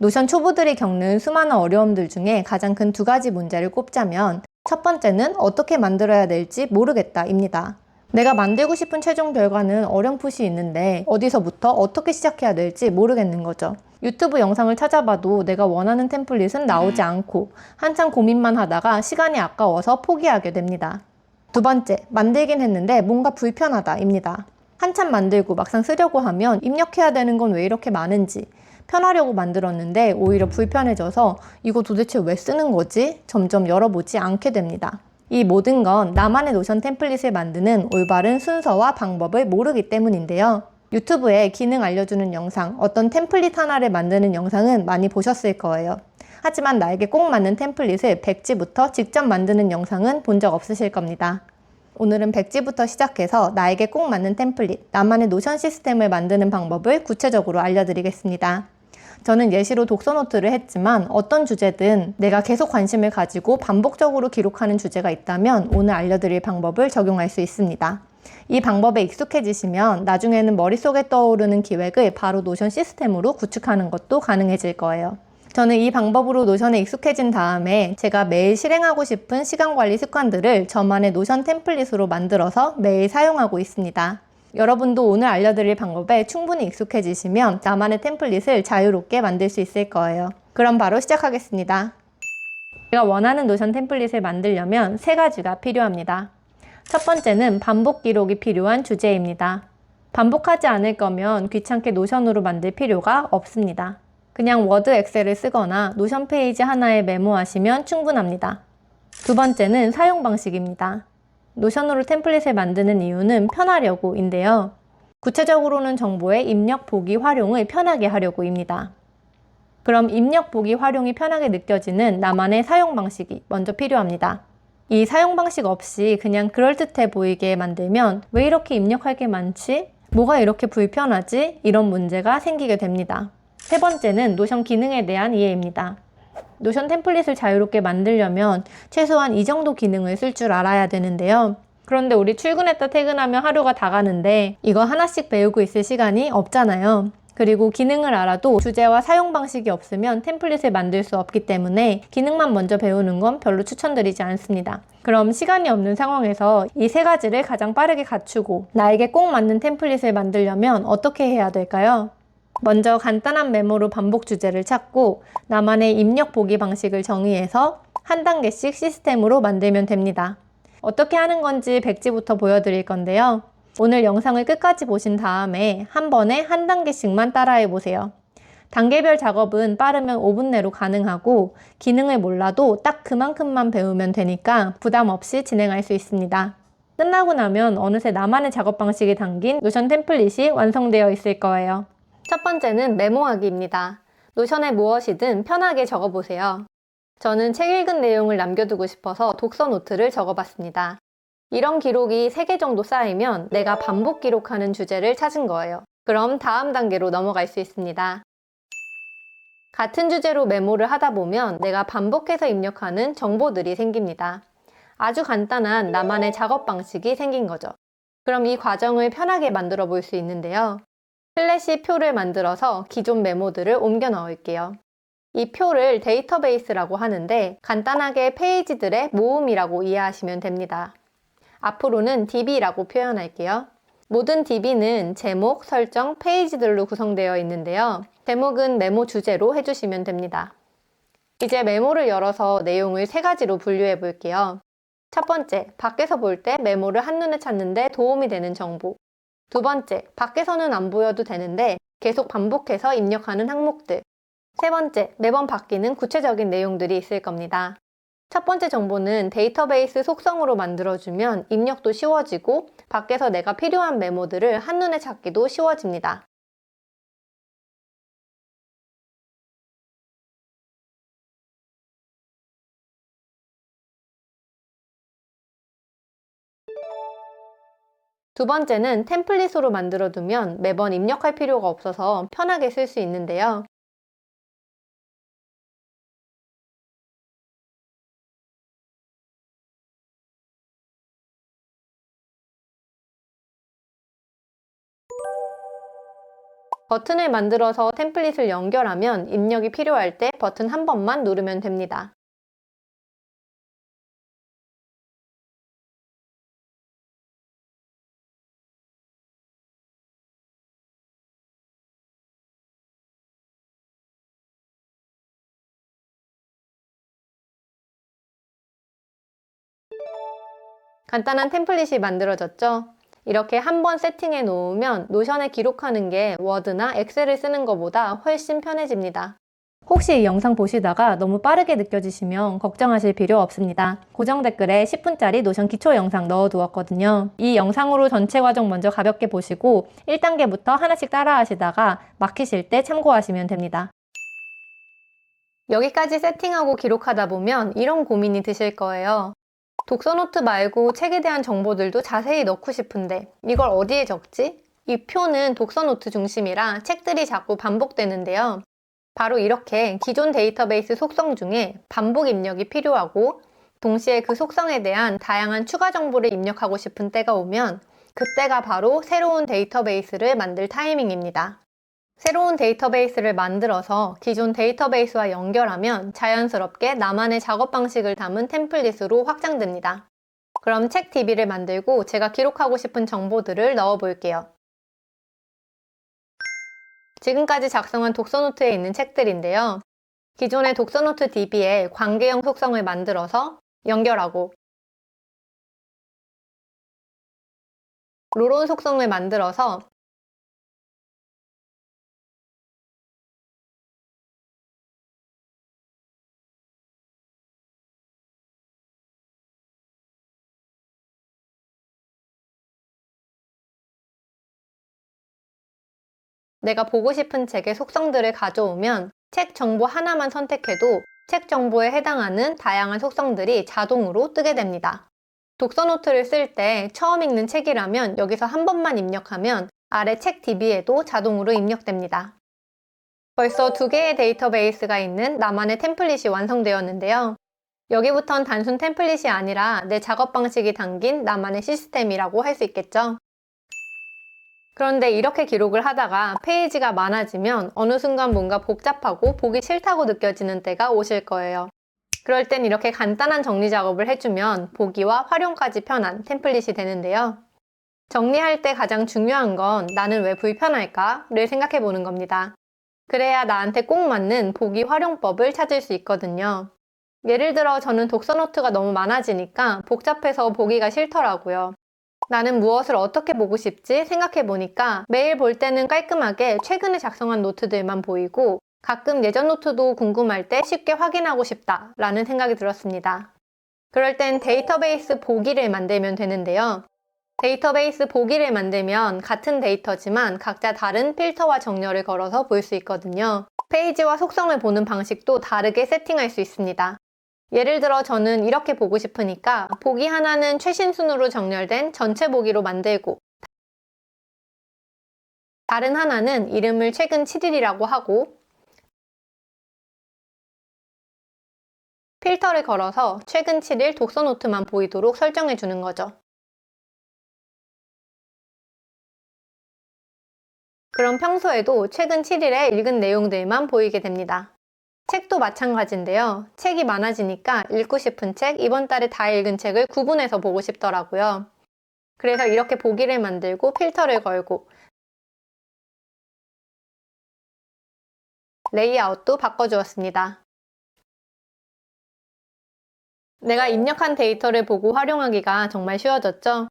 노션 초보들이 겪는 수많은 어려움들 중에 가장 큰 두 가지 문제를 꼽자면 첫 번째는 어떻게 만들어야 될지 모르겠다입니다. 내가 만들고 싶은 최종 결과는 어렴풋이 있는데 어디서부터 어떻게 시작해야 될지 모르겠는 거죠. 유튜브 영상을 찾아봐도 내가 원하는 템플릿은 나오지 않고 한참 고민만 하다가 시간이 아까워서 포기하게 됩니다. 두 번째, 만들긴 했는데 뭔가 불편하다입니다. 한참 만들고 막상 쓰려고 하면 입력해야 되는 건 왜 이렇게 많은지, 편하려고 만들었는데 오히려 불편해져서 이거 도대체 왜 쓰는 거지? 점점 열어보지 않게 됩니다. 이 모든 건 나만의 노션 템플릿을 만드는 올바른 순서와 방법을 모르기 때문인데요. 유튜브에 기능 알려주는 영상, 어떤 템플릿 하나를 만드는 영상은 많이 보셨을 거예요. 하지만 나에게 꼭 맞는 템플릿을 백지부터 직접 만드는 영상은 본 적 없으실 겁니다. 오늘은 백지부터 시작해서 나에게 꼭 맞는 템플릿, 나만의 노션 시스템을 만드는 방법을 구체적으로 알려드리겠습니다. 저는 예시로 독서 노트를 했지만 어떤 주제든 내가 계속 관심을 가지고 반복적으로 기록하는 주제가 있다면 오늘 알려드릴 방법을 적용할 수 있습니다. 이 방법에 익숙해지시면 나중에는 머릿속에 떠오르는 기획을 바로 노션 시스템으로 구축하는 것도 가능해질 거예요. 저는 이 방법으로 노션에 익숙해진 다음에 제가 매일 실행하고 싶은 시간관리 습관들을 저만의 노션 템플릿으로 만들어서 매일 사용하고 있습니다. 여러분도 오늘 알려드릴 방법에 충분히 익숙해지시면 나만의 템플릿을 자유롭게 만들 수 있을 거예요. 그럼 바로 시작하겠습니다. 제가 원하는 노션 템플릿을 만들려면 세 가지가 필요합니다. 첫 번째는 반복 기록이 필요한 주제입니다. 반복하지 않을 거면 귀찮게 노션으로 만들 필요가 없습니다. 그냥 워드 엑셀을 쓰거나 노션 페이지 하나에 메모하시면 충분합니다. 두 번째는 사용 방식입니다. 노션으로 템플릿을 만드는 이유는 편하려고인데요. 구체적으로는 정보의 입력, 보기, 활용을 편하게 하려고입니다. 그럼 입력, 보기, 활용이 편하게 느껴지는 나만의 사용 방식이 먼저 필요합니다. 이 사용 방식 없이 그냥 그럴듯해 보이게 만들면 왜 이렇게 입력할 게 많지? 뭐가 이렇게 불편하지? 이런 문제가 생기게 됩니다. 세 번째는 노션 기능에 대한 이해입니다. 노션 템플릿을 자유롭게 만들려면 최소한 이 정도 기능을 쓸 줄 알아야 되는데요. 그런데 우리 출근했다 퇴근하면 하루가 다 가는데 이거 하나씩 배우고 있을 시간이 없잖아요. 그리고 기능을 알아도 주제와 사용 방식이 없으면 템플릿을 만들 수 없기 때문에 기능만 먼저 배우는 건 별로 추천드리지 않습니다. 그럼 시간이 없는 상황에서 이 세 가지를 가장 빠르게 갖추고 나에게 꼭 맞는 템플릿을 만들려면 어떻게 해야 될까요? 먼저 간단한 메모로 반복 주제를 찾고 나만의 입력 보기 방식을 정의해서 한 단계씩 시스템으로 만들면 됩니다. 어떻게 하는 건지 백지부터 보여드릴 건데요. 오늘 영상을 끝까지 보신 다음에 한 번에 한 단계씩만 따라해 보세요. 단계별 작업은 빠르면 5분 내로 가능하고 기능을 몰라도 딱 그만큼만 배우면 되니까 부담 없이 진행할 수 있습니다. 끝나고 나면 어느새 나만의 작업 방식이 담긴 노션 템플릿이 완성되어 있을 거예요. 첫 번째는 메모하기입니다. 노션에 무엇이든 편하게 적어보세요. 저는 책 읽은 내용을 남겨두고 싶어서 독서 노트를 적어봤습니다. 이런 기록이 3개 정도 쌓이면 내가 반복 기록하는 주제를 찾은 거예요. 그럼 다음 단계로 넘어갈 수 있습니다. 같은 주제로 메모를 하다 보면 내가 반복해서 입력하는 정보들이 생깁니다. 아주 간단한 나만의 작업 방식이 생긴 거죠. 그럼 이 과정을 편하게 만들어 볼 수 있는데요. 슬래시 표를 만들어서 기존 메모들을 옮겨 넣을게요. 이 표를 데이터베이스라고 하는데 간단하게 페이지들의 모음이라고 이해하시면 됩니다. 앞으로는 DB라고 표현할게요. 모든 DB는 제목, 설정, 페이지들로 구성되어 있는데요. 제목은 메모 주제로 해주시면 됩니다. 이제 메모를 열어서 내용을 3가지로 분류해 볼게요. 첫 번째, 밖에서 볼 때 메모를 한눈에 찾는데 도움이 되는 정보. 두 번째, 밖에서는 안 보여도 되는데 계속 반복해서 입력하는 항목들. 세 번째, 매번 바뀌는 구체적인 내용들이 있을 겁니다. 첫 번째 정보는 데이터베이스 속성으로 만들어주면 입력도 쉬워지고 밖에서 내가 필요한 메모들을 한눈에 찾기도 쉬워집니다. 두 번째는 템플릿으로 만들어두면 매번 입력할 필요가 없어서 편하게 쓸 수 있는데요. 버튼을 만들어서 템플릿을 연결하면 입력이 필요할 때 버튼 한 번만 누르면 됩니다. 간단한 템플릿이 만들어졌죠? 이렇게 한번 세팅해 놓으면 노션에 기록하는 게 워드나 엑셀을 쓰는 것보다 훨씬 편해집니다. 혹시 이 영상 보시다가 너무 빠르게 느껴지시면 걱정하실 필요 없습니다. 고정 댓글에 10분짜리 노션 기초 영상 넣어두었거든요. 이 영상으로 전체 과정 먼저 가볍게 보시고 1단계부터 하나씩 따라 하시다가 막히실 때 참고하시면 됩니다. 여기까지 세팅하고 기록하다 보면 이런 고민이 드실 거예요. 독서노트 말고 책에 대한 정보들도 자세히 넣고 싶은데 이걸 어디에 적지? 이 표는 독서노트 중심이라 책들이 자꾸 반복되는데요. 바로 이렇게 기존 데이터베이스 속성 중에 반복 입력이 필요하고 동시에 그 속성에 대한 다양한 추가 정보를 입력하고 싶은 때가 오면 그때가 바로 새로운 데이터베이스를 만들 타이밍입니다. 새로운 데이터베이스를 만들어서 기존 데이터베이스와 연결하면 자연스럽게 나만의 작업 방식을 담은 템플릿으로 확장됩니다. 그럼 책 DB를 만들고 제가 기록하고 싶은 정보들을 넣어 볼게요. 지금까지 작성한 독서노트에 있는 책들인데요. 기존의 독서노트 DB에 관계형 속성을 만들어서 연결하고 로론 속성을 만들어서 내가 보고 싶은 책의 속성들을 가져오면 책 정보 하나만 선택해도 책 정보에 해당하는 다양한 속성들이 자동으로 뜨게 됩니다. 독서노트를 쓸 때 처음 읽는 책이라면 여기서 한 번만 입력하면 아래 책 DB에도 자동으로 입력됩니다. 벌써 2개의 데이터베이스가 있는 나만의 템플릿이 완성되었는데요. 여기부턴 단순 템플릿이 아니라 내 작업 방식이 담긴 나만의 시스템이라고 할 수 있겠죠. 그런데 이렇게 기록을 하다가 페이지가 많아지면 어느 순간 뭔가 복잡하고 보기 싫다고 느껴지는 때가 오실 거예요. 그럴 땐 이렇게 간단한 정리 작업을 해주면 보기와 활용까지 편한 템플릿이 되는데요. 정리할 때 가장 중요한 건 나는 왜 불편할까를 생각해 보는 겁니다. 그래야 나한테 꼭 맞는 보기 활용법을 찾을 수 있거든요. 예를 들어 저는 독서노트가 너무 많아지니까 복잡해서 보기가 싫더라고요. 나는 무엇을 어떻게 보고 싶지 생각해 보니까 매일 볼 때는 깔끔하게 최근에 작성한 노트들만 보이고 가끔 예전 노트도 궁금할 때 쉽게 확인하고 싶다 라는 생각이 들었습니다. 그럴 땐 데이터베이스 보기를 만들면 되는데요. 데이터베이스 보기를 만들면 같은 데이터지만 각자 다른 필터와 정렬을 걸어서 볼 수 있거든요. 페이지와 속성을 보는 방식도 다르게 세팅할 수 있습니다. 예를 들어 저는 이렇게 보고 싶으니까 보기 하나는 최신 순으로 정렬된 전체 보기로 만들고 다른 하나는 이름을 최근 7일이라고 하고 필터를 걸어서 최근 7일 독서노트만 보이도록 설정해 주는 거죠. 그럼 평소에도 최근 7일에 읽은 내용들만 보이게 됩니다. 책도 마찬가지인데요. 책이 많아지니까 읽고 싶은 책, 이번 달에 다 읽은 책을 구분해서 보고 싶더라고요. 그래서 이렇게 보기를 만들고 필터를 걸고 레이아웃도 바꿔주었습니다. 내가 입력한 데이터를 보고 활용하기가 정말 쉬워졌죠?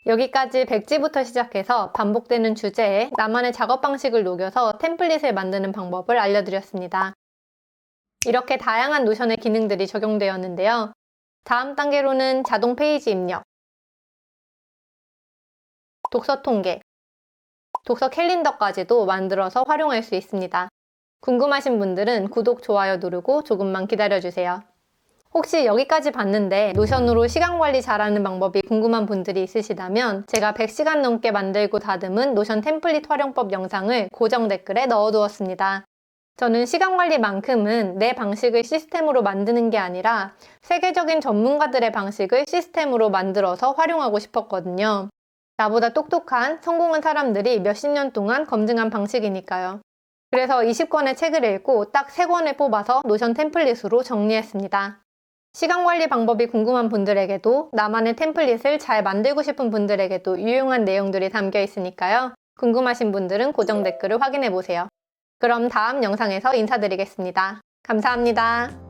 여기까지 백지부터 시작해서 반복되는 주제에 나만의 작업 방식을 녹여서 템플릿을 만드는 방법을 알려드렸습니다. 이렇게 다양한 노션의 기능들이 적용되었는데요. 다음 단계로는 자동 페이지 입력, 독서 통계, 독서 캘린더까지도 만들어서 활용할 수 있습니다. 궁금하신 분들은 구독, 좋아요 누르고 조금만 기다려주세요. 혹시 여기까지 봤는데 노션으로 시간 관리 잘하는 방법이 궁금한 분들이 있으시다면 제가 100시간 넘게 만들고 다듬은 노션 템플릿 활용법 영상을 고정 댓글에 넣어두었습니다. 저는 시간 관리만큼은 내 방식을 시스템으로 만드는 게 아니라 세계적인 전문가들의 방식을 시스템으로 만들어서 활용하고 싶었거든요. 나보다 똑똑한 성공한 사람들이 몇십 년 동안 검증한 방식이니까요. 그래서 20권의 책을 읽고 딱 3권을 뽑아서 노션 템플릿으로 정리했습니다. 시간 관리 방법이 궁금한 분들에게도 나만의 템플릿을 잘 만들고 싶은 분들에게도 유용한 내용들이 담겨 있으니까요. 궁금하신 분들은 고정 댓글을 확인해 보세요. 그럼 다음 영상에서 인사드리겠습니다. 감사합니다.